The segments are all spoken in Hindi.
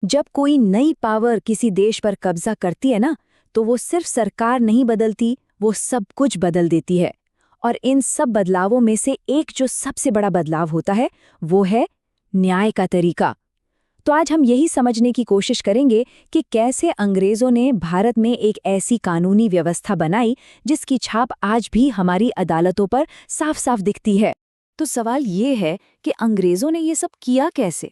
जब कोई नई पावर किसी देश पर कब्जा करती है ना, तो वो सिर्फ सरकार नहीं बदलती, वो सब कुछ बदल देती है। और इन सब बदलावों में से एक जो सबसे बड़ा बदलाव होता है, वो है न्याय का तरीका। तो आज हम यही समझने की कोशिश करेंगे कि कैसे अंग्रेजों ने भारत में एक ऐसी कानूनी व्यवस्था बनाई जिसकी छाप आज भी हमारी अदालतों पर साफ साफ दिखती है। तो सवाल ये है कि अंग्रेजों ने ये सब किया कैसे?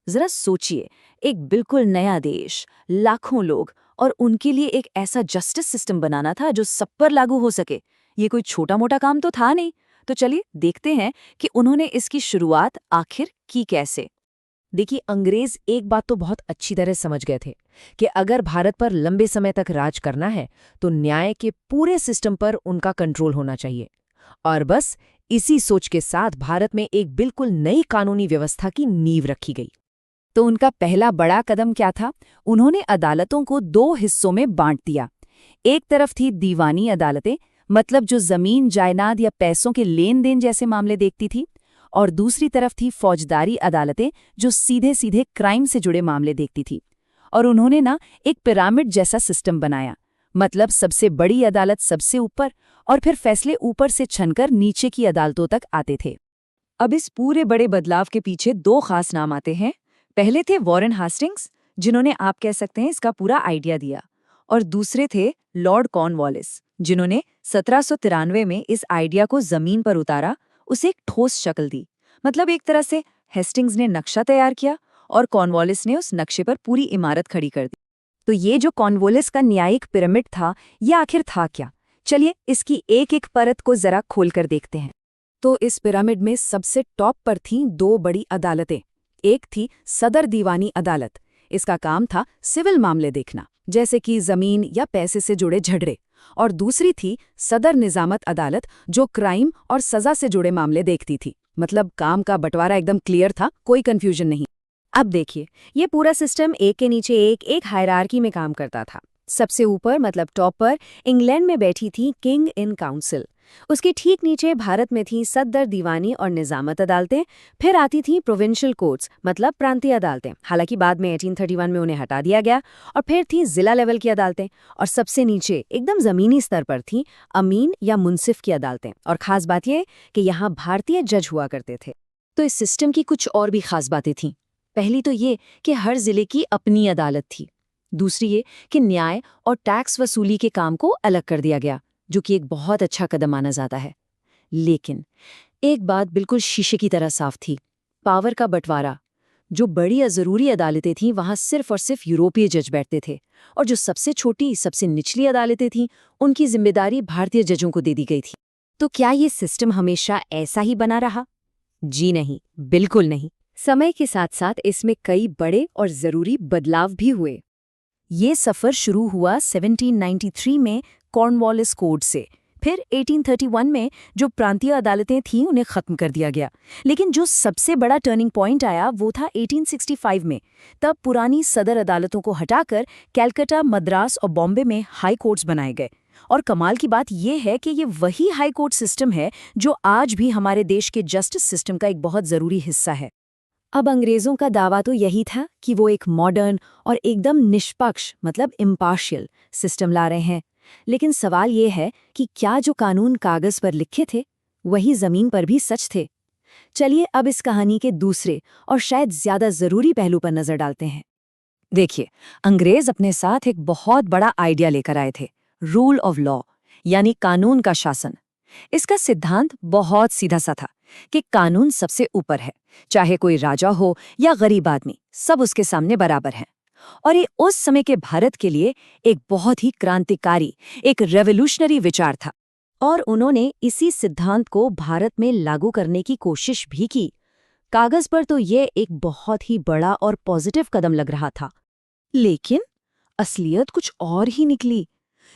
जरा सोचिए, एक बिल्कुल नया देश, लाखों लोग, और उनके लिए एक ऐसा जस्टिस सिस्टम बनाना था जो सब पर लागू हो सके। ये कोई छोटा मोटा काम तो था नहीं। तो चलिए देखते हैं कि उन्होंने इसकी शुरुआत आखिर की कैसे। देखिए, अंग्रेज एक बात तो बहुत अच्छी तरह समझ गए थे कि अगर भारत पर लंबे समय तक राज करना है तो न्याय के पूरे सिस्टम पर उनका कंट्रोल होना चाहिए। और बस इसी सोच के साथ भारत में एक बिल्कुल नई कानूनी व्यवस्था की नींव रखी गई। तो उनका पहला बड़ा कदम क्या था? उन्होंने अदालतों को दो हिस्सों में बांट दिया। एक तरफ थी दीवानी अदालतें, मतलब जो जमीन, जायदाद या पैसों के लेन देन जैसे मामले देखती थी, और दूसरी तरफ थी फौजदारी अदालतें, जो सीधे सीधे क्राइम से जुड़े मामले देखती थी। और उन्होंने ना एक पिरामिड जैसा सिस्टम बनाया, मतलब सबसे बड़ी अदालत सबसे ऊपर, और फिर फैसले ऊपर से छनकर नीचे की अदालतों तक आते थे। अब इस पूरे बड़े बदलाव के पीछे दो खास नाम आते हैं। पहले थे वॉरेन हास्टिंग्स, जिन्होंने, आप कह सकते हैं, इसका पूरा आइडिया दिया, और दूसरे थे लॉर्ड कॉर्नवालिस, जिन्होंने 1793 में इस आइडिया को जमीन पर उतारा, उसे एक ठोस शक्ल दी। मतलब एक तरह से हेस्टिंग्स ने नक्शा तैयार किया और कॉर्नवालिस ने उस नक्शे पर पूरी इमारत खड़ी कर दी। तो ये जो कॉर्नवालिस का न्यायिक पिरामिड था, ये आखिर था क्या? चलिए इसकी एक एक परत को जरा खोलकर देखते हैं। तो इस पिरामिड में सबसे टॉप पर थीं दो बड़ी अदालतें। एक थी सदर दीवानी अदालत। इसका काम था सिविल मामले देखना, जैसे कि जमीन या पैसे से जुड़े झगड़े। और दूसरी थी सदर निजामत अदालत, जो क्राइम और सजा से जुड़े मामले देखती थी। मतलब काम का बंटवारा एकदम क्लियर था, कोई कंफ्यूजन नहीं। अब देखिए, ये पूरा सिस्टम एक के नीचे एक हायरार्की में काम करता था। सबसे ऊपर, मतलब टॉप पर, इंग्लैंड में बैठी थी किंग इन काउंसिल। उसके ठीक नीचे भारत में थी सदर दीवानी और निजामत अदालतें। फिर आती थी प्रोविंशियल कोर्ट्स, मतलब प्रांतीय अदालतें। हालांकि बाद में 1831 में उन्हें हटा दिया गया। और फिर थी जिला लेवल की अदालतें। और सबसे नीचे, एकदम जमीनी स्तर पर, थी अमीन या मुंसिफ की अदालतें। और खास बात यह कि यहाँ भारतीय जज हुआ करते थे। तो इस सिस्टम की कुछ और भी खास बातें थीं। पहली तो ये कि हर जिले की अपनी अदालत थी। दूसरी ये कि न्याय और टैक्स वसूली के काम को अलग कर दिया गया, जो कि एक बहुत अच्छा कदम माना जाता है। लेकिन एक बात बिल्कुल शीशे की तरह साफ थी, पावर का बंटवारा। जो बड़ी या जरूरी अदालतें थीं, वहां सिर्फ और सिर्फ यूरोपीय जज बैठते थे, और जो सबसे छोटी, सबसे निचली अदालतें थीं, उनकी जिम्मेदारी भारतीय जजों को दे दी गई थी। तो क्या ये सिस्टम हमेशा ऐसा ही बना रहा? जी नहीं, बिल्कुल नहीं। समय के साथ साथ इसमें कई बड़े और जरूरी बदलाव भी हुए। ये सफर शुरू हुआ 1793 में कॉर्नवालिस कोड से। फिर 1831 में जो प्रांतीय अदालतें थीं, उन्हें खत्म कर दिया गया। लेकिन जो सबसे बड़ा टर्निंग पॉइंट आया, वो था 1865 में। तब पुरानी सदर अदालतों को हटाकर कैलकाटा, मद्रास और बॉम्बे में हाई कोर्ट्स बनाए गए। और कमाल की बात यह है कि ये वही हाई कोर्ट सिस्टम है जो आज भी हमारे देश के जस्टिस सिस्टम का एक बहुत ज़रूरी हिस्सा है। अब अंग्रेज़ों का दावा तो यही था कि वो एक मॉडर्न और एकदम निष्पक्ष, मतलब इम्पार्शियल सिस्टम ला रहे हैं। लेकिन सवाल ये है कि क्या जो कानून कागज़ पर लिखे थे, वही ज़मीन पर भी सच थे? चलिए अब इस कहानी के दूसरे और शायद ज़्यादा ज़रूरी पहलू पर नज़र डालते हैं। देखिए, अंग्रेज़ अपने साथ एक बहुत बड़ा आइडिया लेकर आए थे, रूल ऑफ लॉ, यानी कानून का शासन। इसका सिद्धांत बहुत सीधा सा था कि कानून सबसे ऊपर है, चाहे कोई राजा हो या गरीब आदमी, सब उसके सामने बराबर हैं। और ये उस समय के भारत के लिए एक बहुत ही क्रांतिकारी, एक रेवोल्यूशनरी विचार था। और उन्होंने इसी सिद्धांत को भारत में लागू करने की कोशिश भी की। कागज पर तो ये एक बहुत ही बड़ा और पॉजिटिव कदम लग रहा था, लेकिन असलियत कुछ और ही निकली।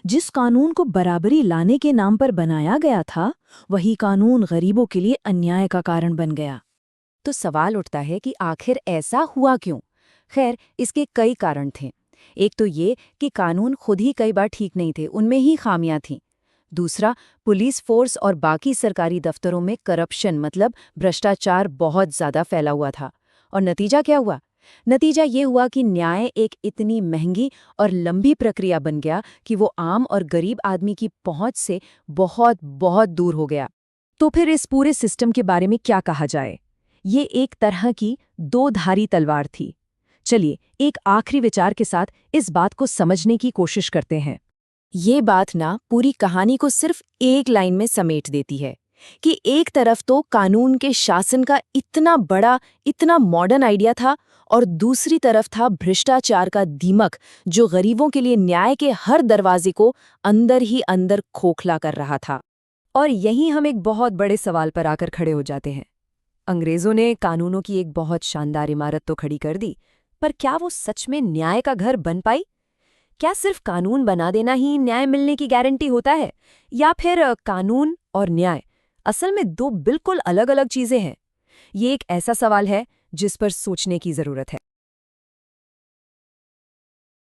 जिस कानून को बराबरी लाने के नाम पर बनाया गया था, वही कानून गरीबों के लिए अन्याय का कारण बन गया। तो सवाल उठता है कि आखिर ऐसा हुआ क्यों? खैर, इसके कई कारण थे। एक तो ये कि कानून खुद ही कई बार ठीक नहीं थे, उनमें ही खामियां थीं। दूसरा, पुलिस फोर्स और बाकी सरकारी दफ्तरों में करप्शन, मतलब भ्रष्टाचार बहुत ज्यादा फैला हुआ था। और नतीजा क्या हुआ नतीजा ये हुआ कि न्याय एक इतनी महंगी और लंबी प्रक्रिया बन गया कि वो आम और गरीब आदमी की पहुंच से बहुत बहुत दूर हो गया। तो फिर इस पूरे सिस्टम के बारे में क्या कहा जाए? ये एक तरह की दो-धारी तलवार थी। चलिए एक आखिरी विचार के साथ इस बात को समझने की कोशिश करते हैं। ये बात ना पूरी कहानी को सिर्फ एक लाइन में समेट देती है कि एक तरफ तो कानून के शासन का इतना बड़ा, इतना मॉडर्न आइडिया था और दूसरी तरफ था भ्रष्टाचार का दीमक जो गरीबों के लिए न्याय के हर दरवाजे को अंदर ही अंदर खोखला कर रहा था। और यहीं हम एक बहुत बड़े सवाल पर आकर खड़े हो जाते हैं। अंग्रेजों ने कानूनों की एक बहुत शानदार इमारत तो खड़ी कर दी, पर क्या वो सच में न्याय का घर बन पाई? क्या सिर्फ कानून बना देना ही न्याय मिलने की गारंटी होता है, या फिर कानून और न्याय असल में दो बिल्कुल अलग-अलग चीजें हैं? ये एक ऐसा सवाल है जिस पर सोचने की जरूरत है।